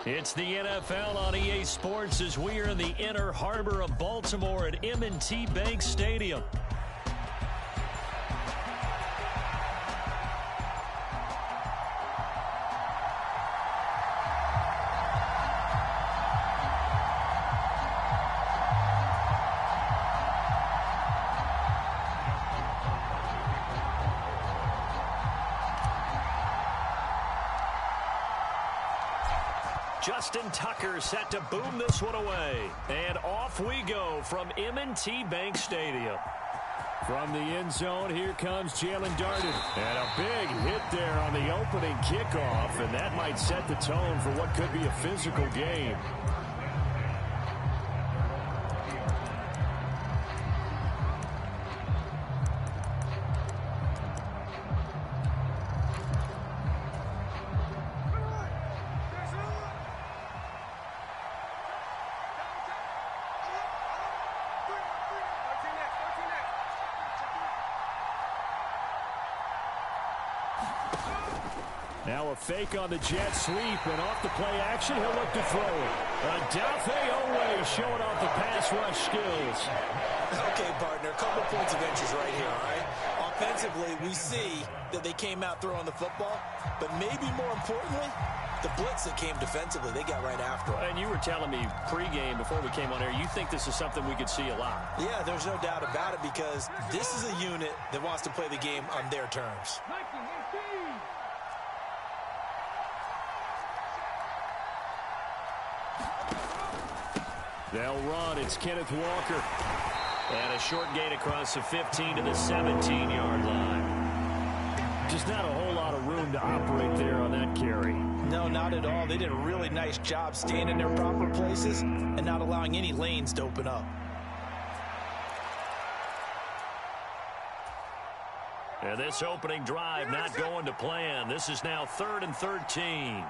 It's the NFL on EA Sports as we are in the inner harbor of Baltimore at M&T Bank Stadium. Justin Tucker set to boom this one away. And off we go from M&T Bank Stadium. From the end zone, here comes Jalen Darden. And a big hit there on the opening kickoff. And that might set the tone for what could be a physical game. Now a fake on the jet sweep, and off the play action, he'll look to throw it. Adafe Owe showing off the pass rush skills. Okay, partner, a couple points of interest right here, all right? Offensively, we see that they came out throwing the football, but maybe more importantly, the blitz that came defensively, they got right after it. And you were telling me pregame before we came on air, you think this is something we could see a lot. Yeah, there's no doubt about it because this is a unit that wants to play the game on their terms. They'll run. It's Kenneth Walker. And a short gain across the 15 to the 17-yard line. Just not a whole lot of room to operate there on that carry. No, not at all. They did a really nice job staying in their proper places and not allowing any lanes to open up. And this opening drive not going to plan. This is now 3rd and 13.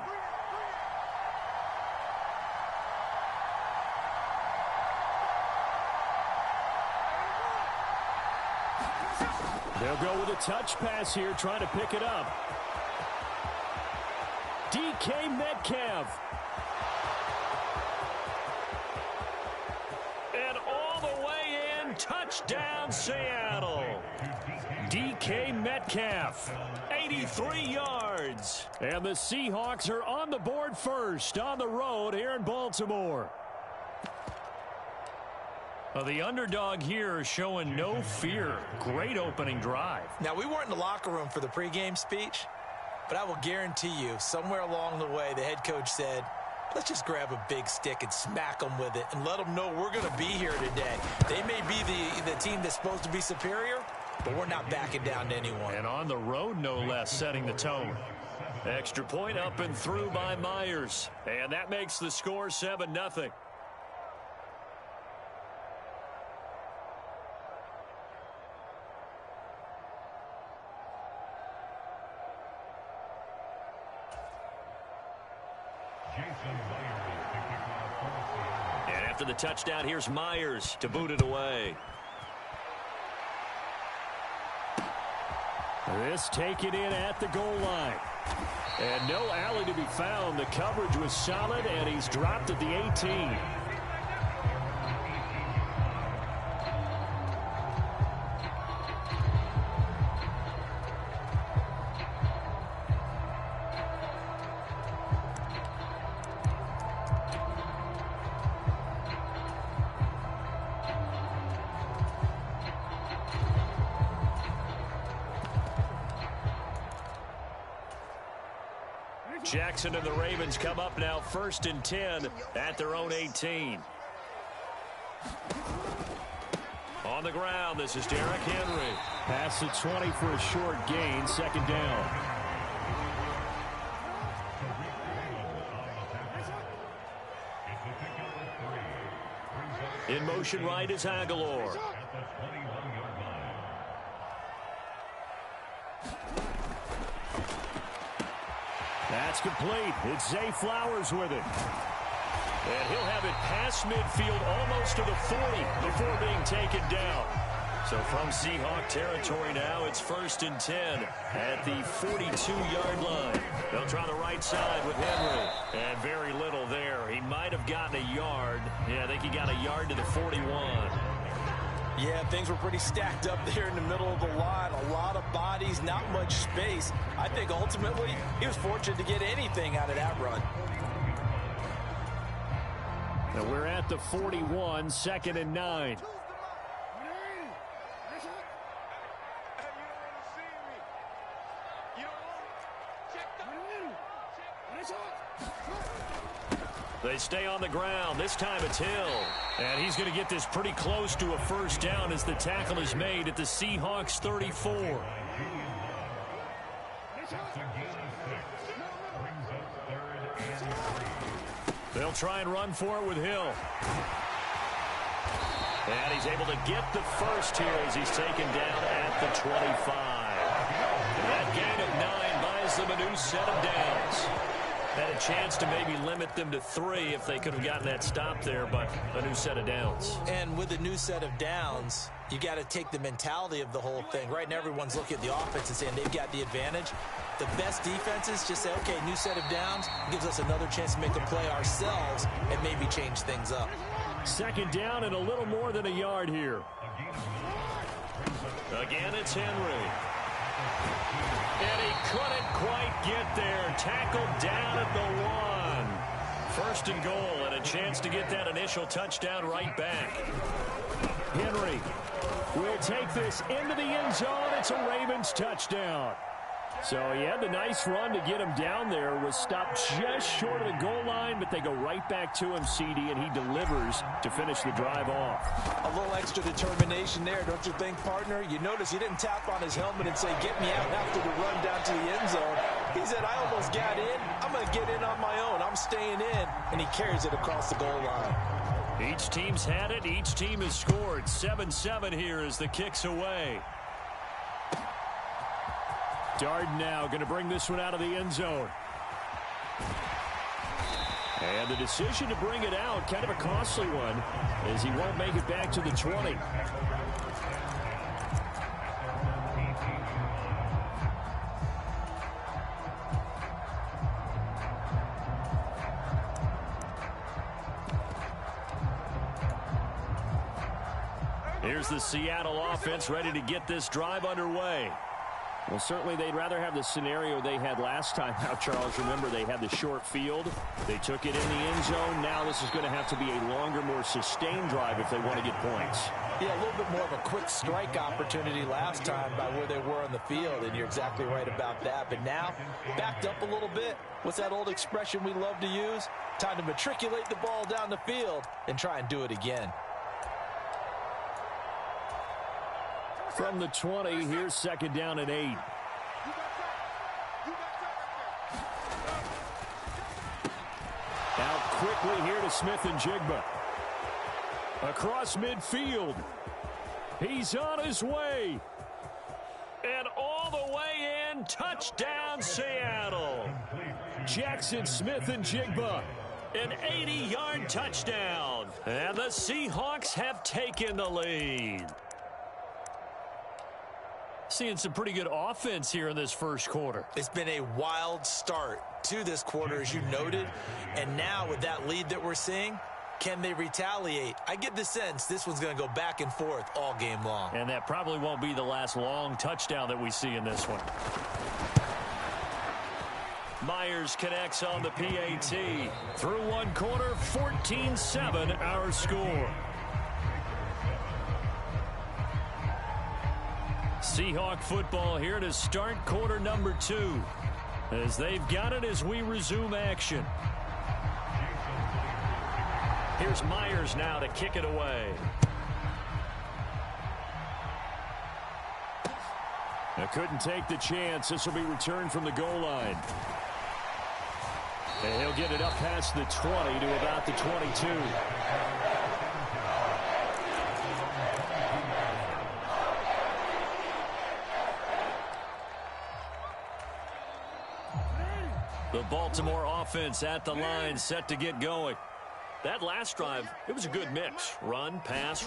They'll go with a touch pass here, trying to pick it up. DK Metcalf. And all the way in, touchdown Seattle. DK Metcalf, 83 yards. And the Seahawks are on the board first on the road here in Baltimore. Well, the underdog here is showing no fear. Great opening drive. Now, we weren't in the locker room for the pregame speech, but I will guarantee you somewhere along the way the head coach said, let's just grab a big stick and smack them with it and let them know we're going to be here today. They may be the team that's supposed to be superior, but we're not backing down to anyone. And on the road, no less, setting the tone. Extra point up and through by Myers. And that makes the score 7-0. And after the touchdown, here's Myers to boot it away. This taken in at the goal line. And no alley to be found. The coverage was solid, and he's dropped at the 18. Jackson and the Ravens come up now 1st and 10 at their own 18. On the ground, this is Derrick Henry. Pass to 20 for a short gain, 2nd down. In motion right is Aguilar. That's complete. It's Zay Flowers with it. And he'll have it past midfield almost to the 40 before being taken down. So from Seahawk territory now, it's 1st and 10 at the 42-yard line. They'll try the right side with Henry. And very little have gotten a yard. Yeah, I think he got a yard to the 41. Yeah, things were pretty stacked up there in the middle of the line. A lot of bodies, not much space. I think ultimately he was fortunate to get anything out of that run. And we're at the 41, 2nd and 9. They stay on the ground. This time it's Hill. And he's going to get this pretty close to a first down as the tackle is made at the Seahawks 34. They'll try and run for it with Hill. And he's able to get the first here as he's taken down at the 25. And that gain of 9 buys them a new set of downs. Had a chance to maybe limit them to 3 if they could have gotten that stop there, but a new set of downs. And with a new set of downs, you got to take the mentality of the whole thing. Right now, everyone's looking at the offense and saying they've got the advantage. The best defenses just say, okay, new set of downs gives us another chance to make a play ourselves and maybe change things up. 2nd down and a little more than a yard here. Again, it's Henry. And he couldn't quite get there. Tackled down at the 1. 1st and goal, and a chance to get that initial touchdown right back. Henry will take this into the end zone. It's a Ravens touchdown. So he had the nice run to get him down there. Was stopped just short of the goal line, but they go right back to him, CD, and he delivers to finish the drive off. A little extra determination there, don't you think, partner? You notice he didn't tap on his helmet and say, get me out after the run down to the end zone. He said, I almost got in. I'm going to get in on my own. I'm staying in. And he carries it across the goal line. Each team's had it. Each team has scored. 7-7 here as the kick's away. Darden now going to bring this one out of the end zone. And the decision to bring it out, kind of a costly one, as he won't make it back to the 20. Here's the Seattle offense ready to get this drive underway. Well, certainly they'd rather have the scenario they had last time out, Charles. Remember, they had the short field. They took it in the end zone. Now this is going to have to be a longer, more sustained drive if they want to get points. Yeah, a little bit more of a quick strike opportunity last time by where they were on the field, and you're exactly right about that. But now, backed up a little bit. What's that old expression we love to use? Time to matriculate the ball down the field and try and do it again. From the 20, here's 2nd down and 8. Out quickly here to Smith and Jigba. Across midfield. He's on his way. And all the way in. Touchdown, Seattle. Jackson Smith and Jigba. An 80-yard touchdown. And the Seahawks have taken the lead. Seeing some pretty good offense here in this first quarter. It's been a wild start to this quarter, as you noted. And now with that lead that we're seeing, can they retaliate? I get the sense this one's going to go back and forth all game long. And that probably won't be the last long touchdown that we see in this one. Myers connects on the PAT. Through one quarter, 14-7 our score. Seahawk football here to start quarter number 2. As they've got it as we resume action. Here's Myers now to kick it away. Now couldn't take the chance. This will be returned from the goal line. And he'll get it up past the 20 to about the 22. The Baltimore offense at the line, set to get going. That last drive, it was a good mix. Run, pass,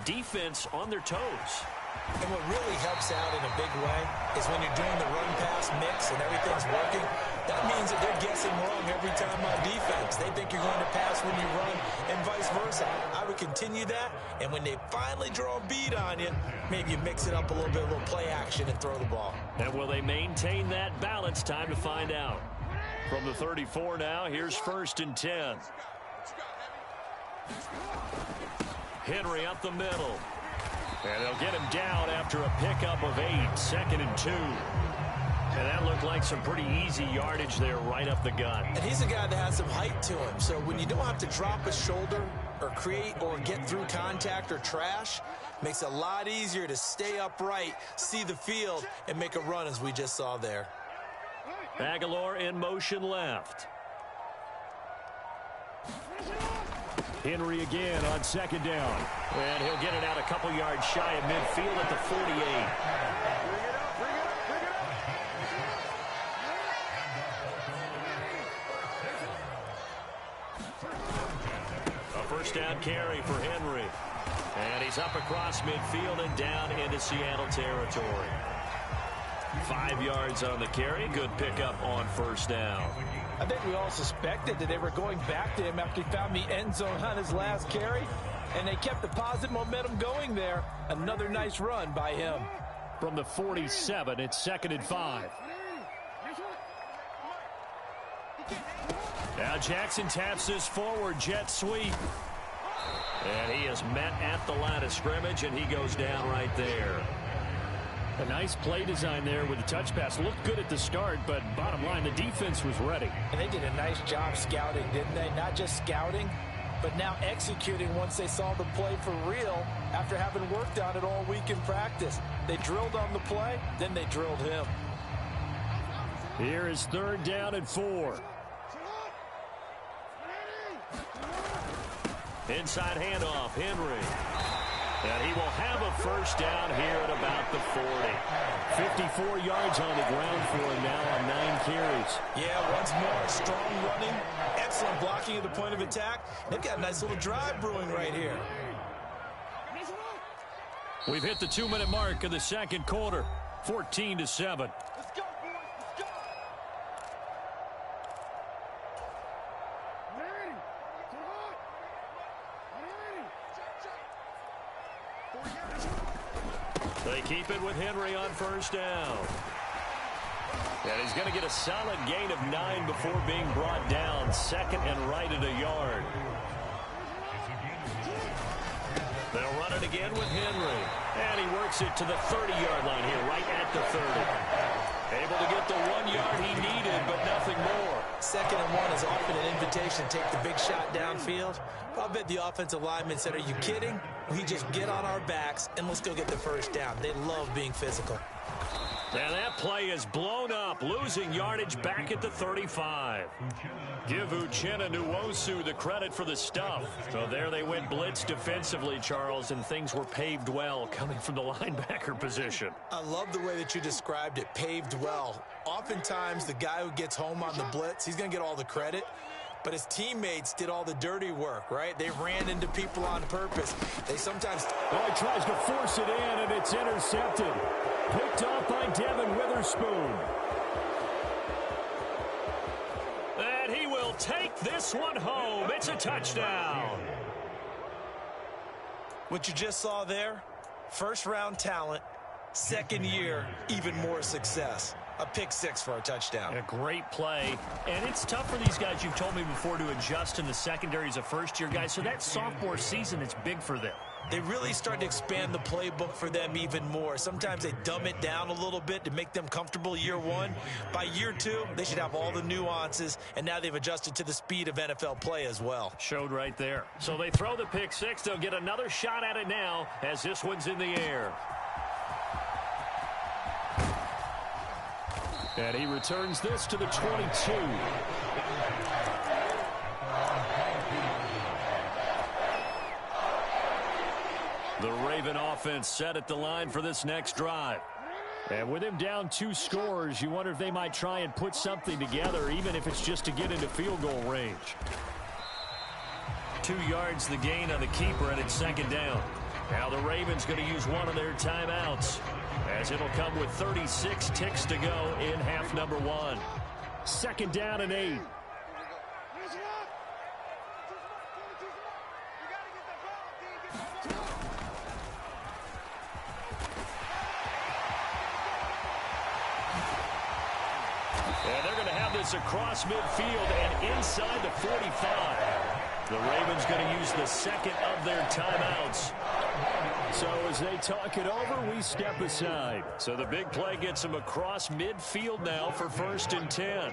defense on their toes. And what really helps out in a big way is when you're doing the run-pass mix and everything's working, that means means that they're guessing wrong every time on defense. They think you're going to pass when you run and vice versa. I would continue that, and when they finally draw a bead on you, maybe you mix it up a little bit, a little play action and throw the ball. And will they maintain that balance? Time to find out. From the 34 now, here's 1st and 10. Henry up the middle. And they'll get him down after a pickup of 8, 2nd and 2. And that looked like some pretty easy yardage there right up the gut. And he's a guy that has some height to him. So when you don't have to drop a shoulder or create or get through contact or trash, makes it a lot easier to stay upright, see the field, and make a run as we just saw there. Aguilar in motion left. Henry again on 2nd down. And he'll get it out a couple yards shy of midfield at the 48. First down carry for Henry. And he's up across midfield and down into Seattle territory. 5 yards on the carry. Good pickup on 1st down. I think we all suspected that they were going back to him after he found the end zone on his last carry. And they kept the positive momentum going there. Another nice run by him. From the 47, it's 2nd and 5. Now Jackson taps this forward jet sweep. And he is met at the line of scrimmage, and he goes down right there. A nice play design there with the touch pass. Looked good at the start, but bottom line, the defense was ready. And they did a nice job scouting, didn't they? Not just scouting, but now executing once they saw the play for real after having worked on it all week in practice. They drilled on the play, then they drilled him. Here is 3rd down and 4. Inside handoff, Henry. And he will have a 1st down here at about the 40. 54 yards on the ground for him now on 9 carries. Yeah, once more, strong running, excellent blocking at the point of attack. They've got a nice little drive brewing right here. We've hit the 2-minute mark of the 2nd quarter, 14-7. They keep it with Henry on 1st down. And he's going to get a solid gain of 9 before being brought down. 2nd and right at a yard. They'll run it again with Henry. And he works it to the 30-yard line here, right at the 30. Able to get the 1 yard he needed, but nothing more. 2nd and 1 is often an invitation to take the big shot downfield. I'll bet the offensive lineman said, are you kidding? We just get on our backs and let's go get the 1st down. They love being physical. And that play is blown up, losing yardage back at the 35. Give Uchenna Nwosu the credit for the stuff. So there they went blitz defensively, Charles, and things were paved well coming from the linebacker position. I love the way that you described it, paved well. Oftentimes, the guy who gets home on the blitz, he's going to get all the credit. But his teammates did all the dirty work, right? They ran into people on purpose. They sometimes... Well, he tries to force it in, and it's intercepted. Picked off by Devin Witherspoon. And he will take this one home. It's a touchdown. What you just saw there, 1st-round talent, 2nd year, even more success. A pick 6 for a touchdown. A great play. And it's tough for these guys, you've told me before, to adjust in the secondary as a first-year guy. So that sophomore season is big for them. They really start to expand the playbook for them even more. Sometimes they dumb it down a little bit to make them comfortable year 1. By year 2, they should have all the nuances, and now they've adjusted to the speed of NFL play as well. Showed right there. So they throw the pick 6. They'll get another shot at it now as this one's in the air. And he returns this to the 22. The Raven offense set at the line for this next drive. And with him down 2 scores, you wonder if they might try and put something together, even if it's just to get into field goal range. 2 yards the gain on the keeper, and it's 2nd down. Now the Ravens going to use one of their timeouts, as it'll come with 36 ticks to go in half number 1. 2nd down and 8. And they're going to have this across midfield and inside the 45. The Ravens going to use the 2nd of their timeouts. So as they talk it over, we step aside. So the big play gets them across midfield now for 1st and 10.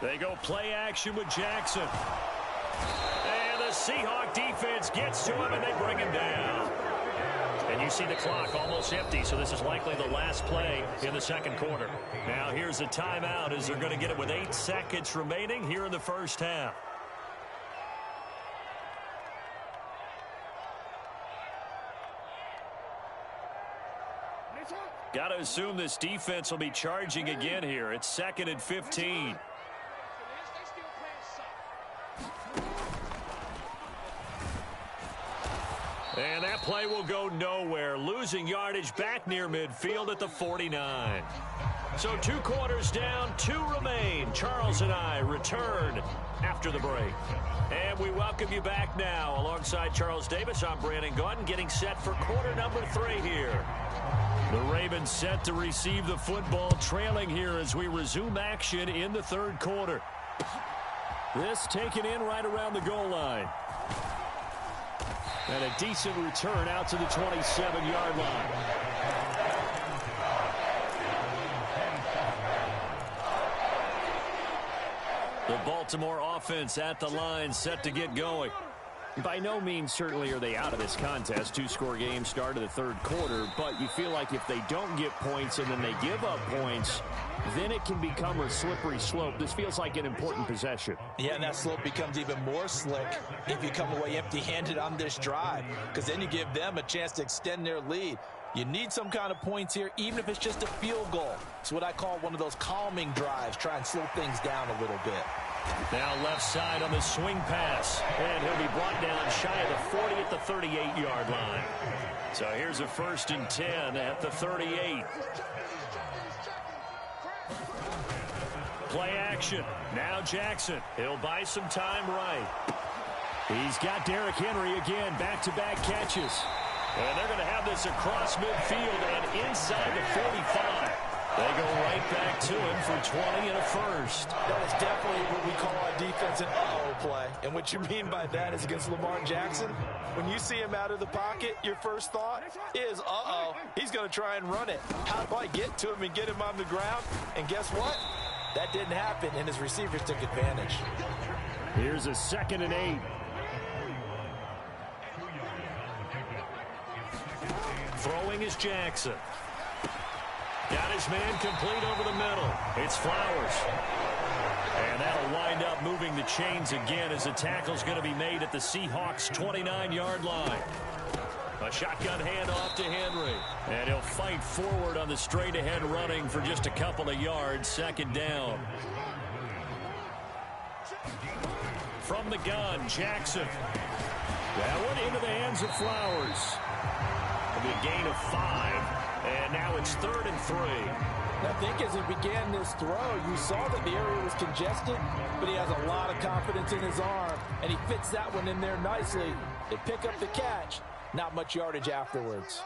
They go play action with Jackson. And the Seahawk defense gets to him, and they bring him down. And you see the clock almost empty, so this is likely the last play in the 2nd quarter. Now here's a timeout as they're going to get it with 8 seconds remaining here in the 1st half. Got to assume this defense will be charging again here. It's 2nd and 15. And that play will go nowhere. Losing yardage back near midfield at the 49. So 2 quarters down, 2 remain. Charles and I return after the break. And we welcome you back now. Alongside Charles Davis, I'm Brandon Gaudin, getting set for quarter number 3 here. The Ravens set to receive the football, trailing here as we resume action in the 3rd quarter. This taken in right around the goal line. And a decent return out to the 27-yard line. The Baltimore offense at the line, set to get going. By no means certainly are they out of this contest. 2-score game start of the 3rd quarter, but you feel like if they don't get points and then they give up points, then it can become a slippery slope. This feels like an important possession. Yeah, and that slope becomes even more slick if you come away empty-handed on this drive, because then you give them a chance to extend their lead. You need some kind of points here, even if it's just a field goal. It's what I call one of those calming drives. Try and slow things down a little bit. Now left side on the swing pass. And he'll be brought down shy of the 40 at the 38-yard line. So here's a 1st and 10 at the 38. Play action. Now Jackson. He'll buy some time right. He's got Derrick Henry again. Back-to-back catches. And they're going to have this across midfield and inside the 45. They go right back to him for 20 and a 1st. That is definitely what we call a defense and uh-oh play. And what you mean by that is against Lamar Jackson, when you see him out of the pocket, your first thought is, uh-oh, he's going to try and run it. How do I get to him and get him on the ground? And guess what? That didn't happen, and his receivers took advantage. Here's a 2nd and 8. Throwing is Jackson. Got his man complete over the middle. It's Flowers. And that'll wind up moving the chains again as the tackle's going to be made at the Seahawks' 29-yard line. A shotgun handoff to Henry. And he'll fight forward on the straight-ahead running for just a couple of yards. 2nd down. From the gun, Jackson. That one into the hands of Flowers. It'll be a gain of 5. And now it's 3rd and 3. I think as he began this throw, you saw that the area was congested, but he has a lot of confidence in his arm, and he fits that one in there nicely. They pick up the catch. Not much yardage afterwards.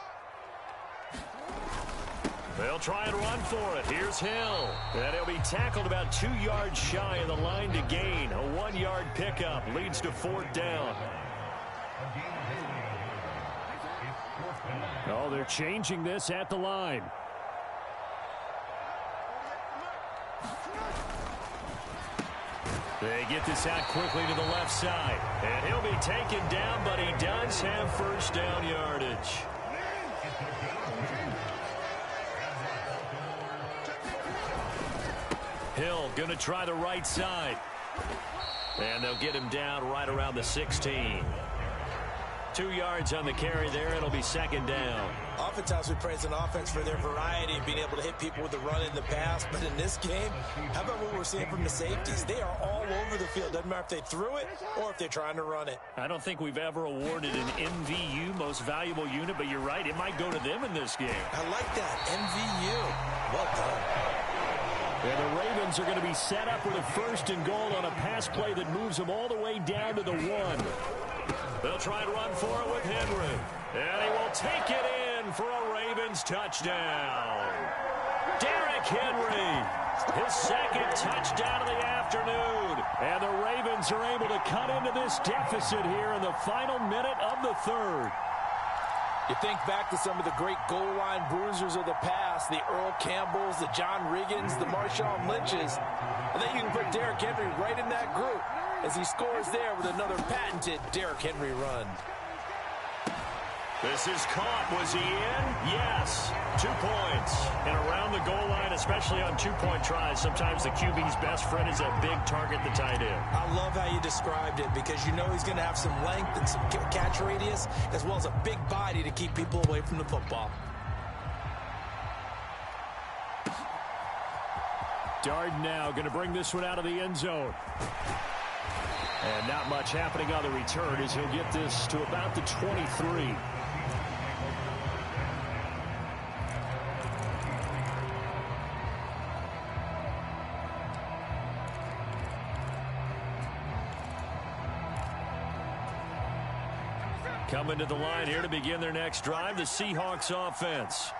They'll try and run for it. Here's Hill. And he'll be tackled about 2 yards shy of the line to gain. A 1-yard pickup leads to 4th down. Oh, they're changing this at the line. They get this out quickly to the left side. And he'll be taken down, but he does have 1st down yardage. Hill going to try the right side. And they'll get him down right around the 16. 2 yards on the carry there. It'll be second down. Oftentimes we praise an offense for their variety and being able to hit people with the run in the pass. But in this game, how about what we're seeing from the safeties? They are all over the field. Doesn't matter if they threw it or if they're trying to run it. I don't think we've ever awarded an MVU, most valuable unit, but you're right. It might go to them in this game. I like that. MVU. Well done. And the Ravens are going to be set up with a 1st and goal on a pass play that moves them all the way down to the 1. They'll try and run for it with Henry. And he will take it in for a Ravens touchdown. Derrick Henry, his 2nd touchdown of the afternoon. And the Ravens are able to cut into this deficit here in the final minute of the 3rd. You think back to some of the great goal line bruisers of the past, the Earl Campbells, the John Riggins, the Marshawn Lynches. And then you can put Derrick Henry right in that group as he scores there with another patented Derrick Henry run. This is caught. Was he in? Yes. 2 points. And around the goal line, especially on 2-point tries, sometimes the QB's best friend is a big target, the tight end. I love how you described it because you know he's going to have some length and some catch radius as well as a big body to keep people away from the football. Darden now going to bring this one out of the end zone. And not much happening on the return as he'll get this to about the 23. Coming to the line here to begin their next drive, the Seahawks offense.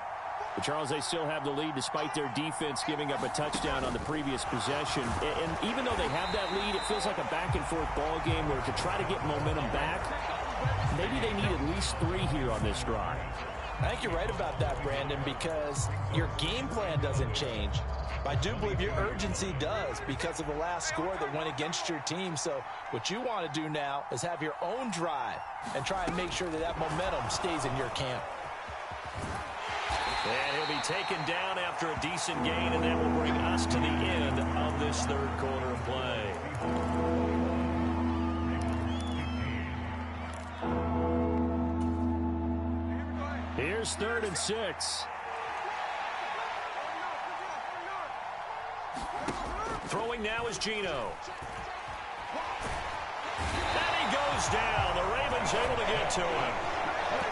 But Charles, they still have the lead despite their defense giving up a touchdown on the previous possession. And even though they have that lead, it feels like a back-and-forth ball game where to try to get momentum back, maybe they need at least 3 here on this drive. I think you're right about that, Brandon, because your game plan doesn't change. I do believe your urgency does because of the last score that went against your team. So what you want to do now is have your own drive and try and make sure that that momentum stays in your camp. And he'll be taken down after a decent gain, and that will bring us to the end of this 3rd quarter of play. Here's 3rd and 6. Throwing now is Geno. And he goes down. The Ravens able to get to him.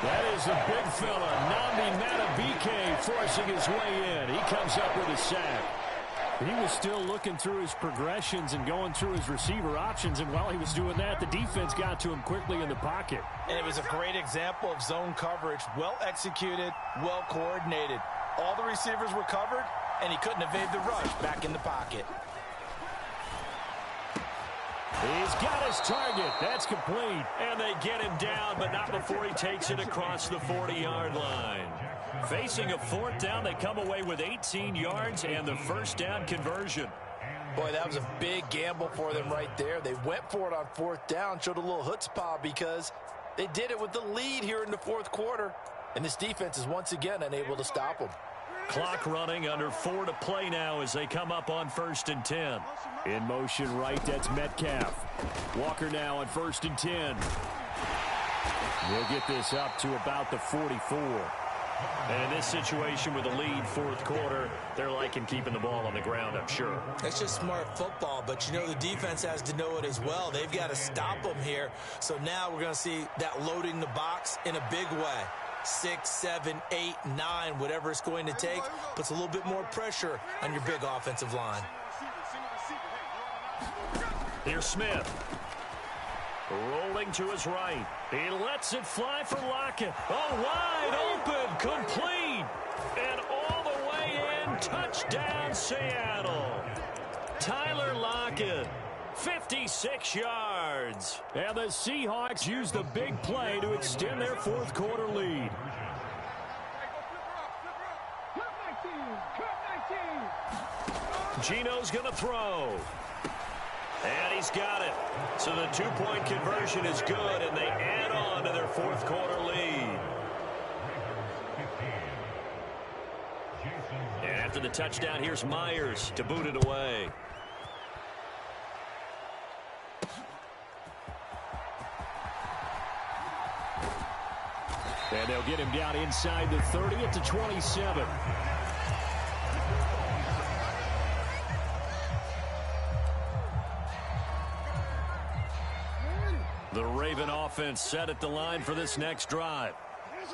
That is a big fella. Nnamdi Madubuike forcing his way in. He comes up with a sack. He was still looking through his progressions and going through his receiver options, and while he was doing that, the defense got to him quickly in the pocket. And it was a great example of zone coverage. Well executed, well coordinated. All the receivers were covered, and he couldn't evade the rush back in the pocket. He's got his target. That's complete. And they get him down, but not before he takes it across the 40-yard line. Facing a 4th down, they come away with 18 yards and the 1st down conversion. Boy, that was a big gamble for them right there. They went for it on 4th down, showed a little chutzpah because they did it with the lead here in the 4th quarter. And this defense is once again unable to stop them. Clock running, under 4 to play now as they come up on 1st and 10. In motion right, that's Metcalf. Walker now on 1st and 10. We'll get this up to about the 44. And in this situation with a lead 4th quarter, they're liking keeping the ball on the ground, I'm sure. That's just smart football, but you know the defense has to know it as well. They've got to stop them here. So now we're going to see that loading the box in a big way. 6, 7, 8, 9, whatever it's going to take, puts a little bit more pressure on your big offensive line. Here's Smith. Rolling to his right. He lets it fly for Lockett. Oh, wide open, complete. And all the way in, touchdown Seattle. Tyler Lockett, 56 yards. And the Seahawks use the big play to extend their 4th quarter lead. Geno's going to throw. And he's got it. So the 2-point conversion is good, and they add on to their 4th quarter lead. And after the touchdown, here's Myers to boot it away. And they'll get him down inside the 30 at the 27. The Raven offense set at the line for this next drive.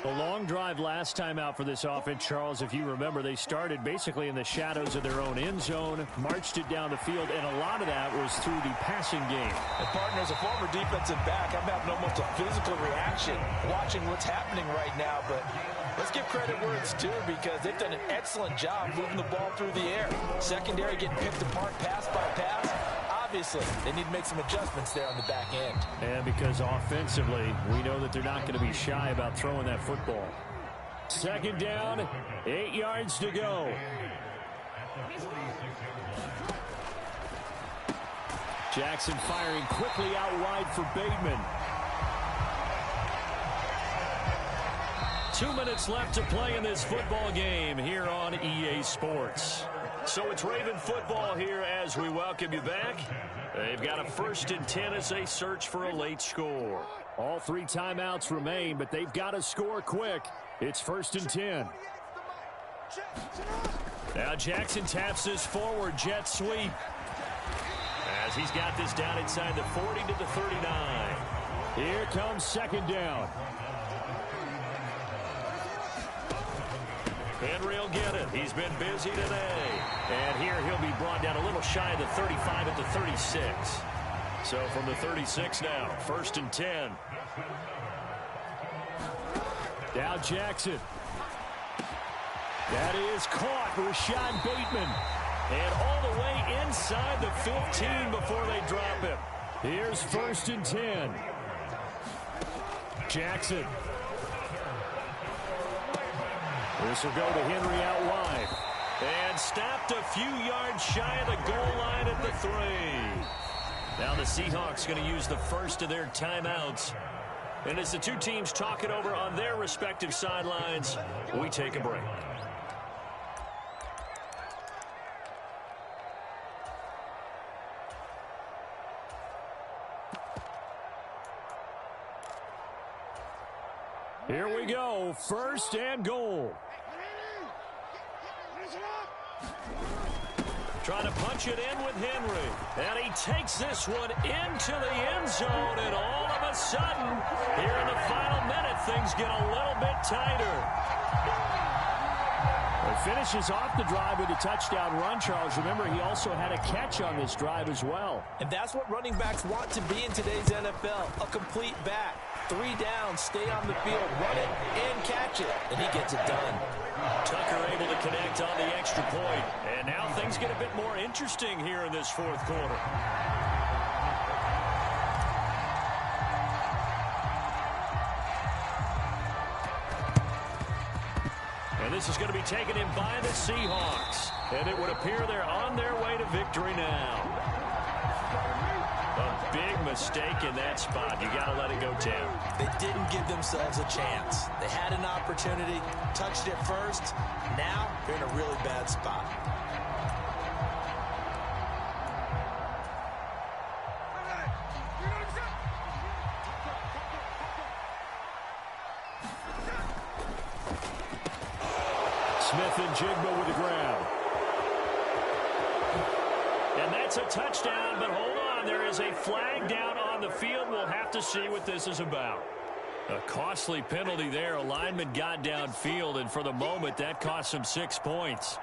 A long drive last time out for this offense, Charles. If you remember, they started basically in the shadows of their own end zone, marched it down the field, and a lot of that was through the passing game. And partner, as a former defensive back, I'm having almost a physical reaction watching what's happening right now. But let's give credit where it's due, because they've done an excellent job moving the ball through the air. Secondary getting picked apart pass by pass. Obviously, they need to make some adjustments there on the back end. And because offensively, we know that they're not going to be shy about throwing that football. Second down, 8 yards to go. Jackson firing quickly out wide for Bateman. 2 minutes left to play in this football game here on EA Sports. So it's Raven football here as we welcome you back. They've got a 1st and 10 as they search for a late score. All 3 timeouts remain, but they've got to score quick. It's 1st and 10. Now Jackson taps this forward jet sweep as he's got this down inside the 40 to the 39. Here comes 2nd down. Henry will get it. He's been busy today. And here he'll be brought down a little shy of the 35 at the 36. So from the 36 now, 1st and 10. Now Jackson. That is caught. Rashad Bateman. And all the way inside the 15 before they drop him. Here's 1st and 10. Jackson. This will go to Henry out wide. And stopped a few yards shy of the goal line at the 3. Now the Seahawks going to use the first of their timeouts. And as the two teams talk it over on their respective sidelines, we take a break. Here we go, 1st and goal. Trying to punch it in with Henry. And he takes this one into the end zone. And all of a sudden, here in the final minute, things get a little bit tighter. It finishes off the drive with a touchdown run, Charles. Remember, he also had a catch on this drive as well. And that's what running backs want to be in today's NFL, a complete back. 3 down, stay on the field, run it, and catch it. And he gets it done. Tucker able to connect on the extra point. And now things get a bit more interesting here in this 4th quarter. And this is going to be taken in by the Seahawks. And it would appear they're on their way to victory now. A big mistake in that spot. You got to let it go down. They didn't give themselves a chance. They had an opportunity, touched it first. Now they're in a really bad spot. Smith and Jigba with the grab. And that's a touchdown, but hold on. There is a flag down on the field. We'll have to see what this is about. A costly penalty there. A lineman got downfield, and for the moment, that cost him 6 points.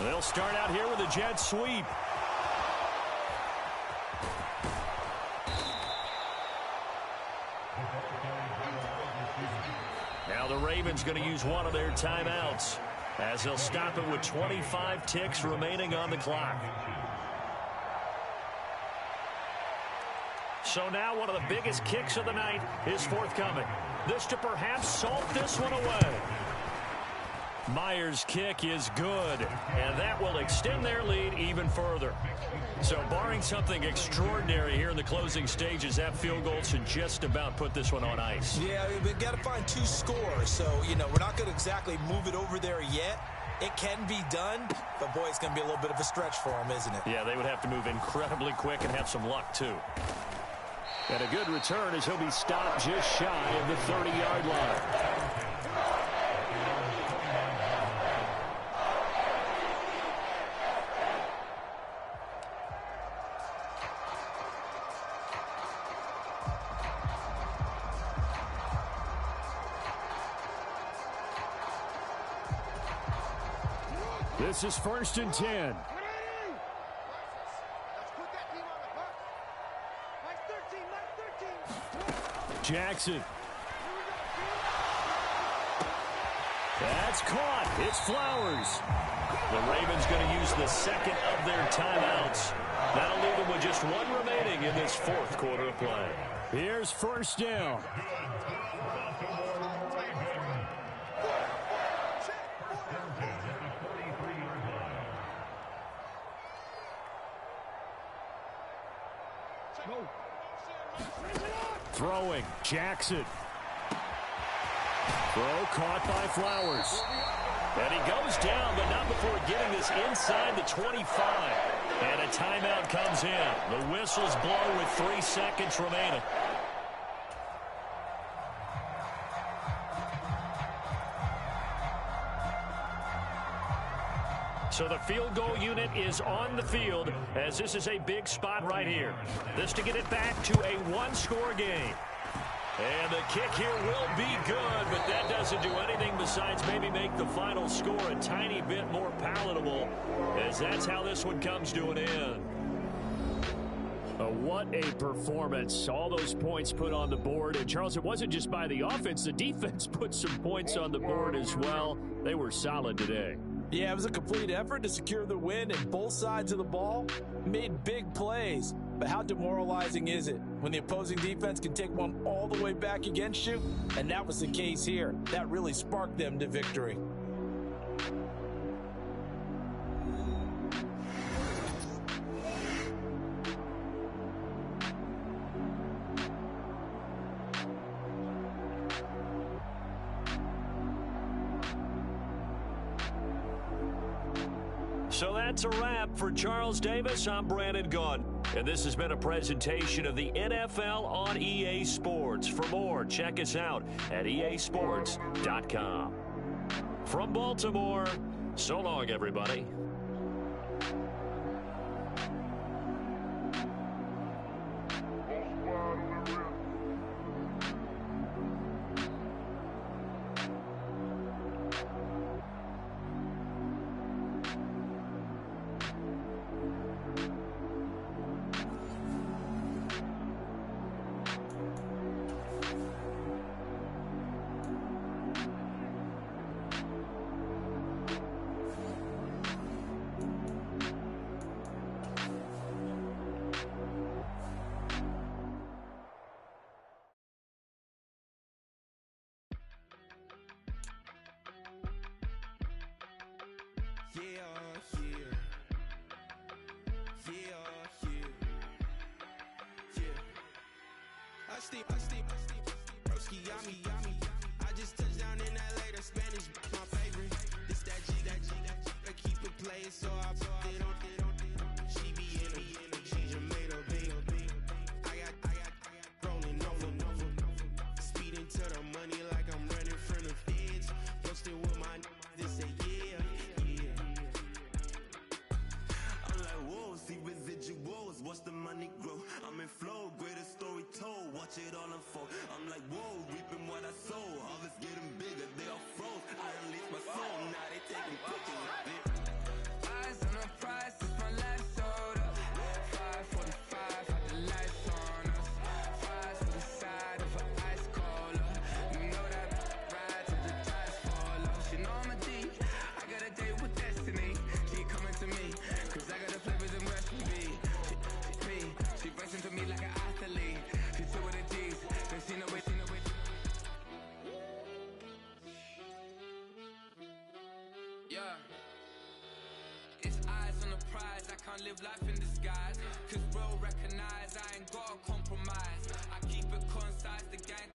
They'll start out here with a jet sweep. Now the Ravens going to use one of their timeouts as they'll stop it with 25 ticks remaining on the clock. So now one of the biggest kicks of the night is forthcoming. This to perhaps salt this one away. Myers' kick is good, and that will extend their lead even further. So barring something extraordinary here in the closing stages, that field goal should just about put this one on ice. Yeah, we've got to find 2 scores. So, we're not going to exactly move it over there yet. It can be done, but boy, it's going to be a little bit of a stretch for him, isn't it? Yeah, they would have to move incredibly quick and have some luck, too. And a good return as he'll be stopped just shy of the 30-yard line. This is 1st and 10. Jackson. That's caught. It's Flowers. The Ravens going to use the second of their timeouts. That'll leave them with just one remaining in this fourth quarter of play. Here's 1st down. Throwing, Jackson. Throw caught by Flowers. And he goes down, but not before getting this inside the 25. And a timeout comes in. The whistles blow with 3 seconds remaining. So the field goal unit is on the field as this is a big spot right here. This to get it back to a one-score game. And the kick here will be good, but that doesn't do anything besides maybe make the final score a tiny bit more palatable, as that's how this one comes to an end. What a performance. All those points put on the board. And, Charles, it wasn't just by the offense. The defense put some points on the board as well. They were solid today. Yeah, it was a complete effort to secure the win, and both sides of the ball made big plays. But how demoralizing is it when the opposing defense can take one all the way back against you? And that was the case here. That really sparked them to victory. So that's a wrap for Charles Davis. I'm Brandon Gunn. And this has been a presentation of the NFL on EA Sports. For more, check us out at easports.com. From Baltimore, so long, everybody. I just touched down in LA, the Spanish, my favorite. This that G, I keep it playing, so I put it on. She be in the she just made a big. I got rolling over. Speeding to the money like I'm running from the feds. Posted with my they say yeah. I'm like, whoa, see residuals, watch the money grow. I'm in flow, greatest story told, watch it all unfold. I'm like, whoa, reaping what I sow. Harvest getting bigger, they all froze. I unleashed my soul, now they taking pictures of it. Eyes on the prize, it's my last soda. 5:45, had the lights on us. Fries to the side of an ice cola. You know that ride till the tires fall off. She know I'm a D, I got a date with destiny. She coming to me, cause I got the flavors and recipe. She racing to me like an athlete. She two with the G's, then she know it. Yeah. It's eyes on the prize, I can't live life in disguise. Cause bro recognize I ain't gotta compromise. I keep it concise, the gang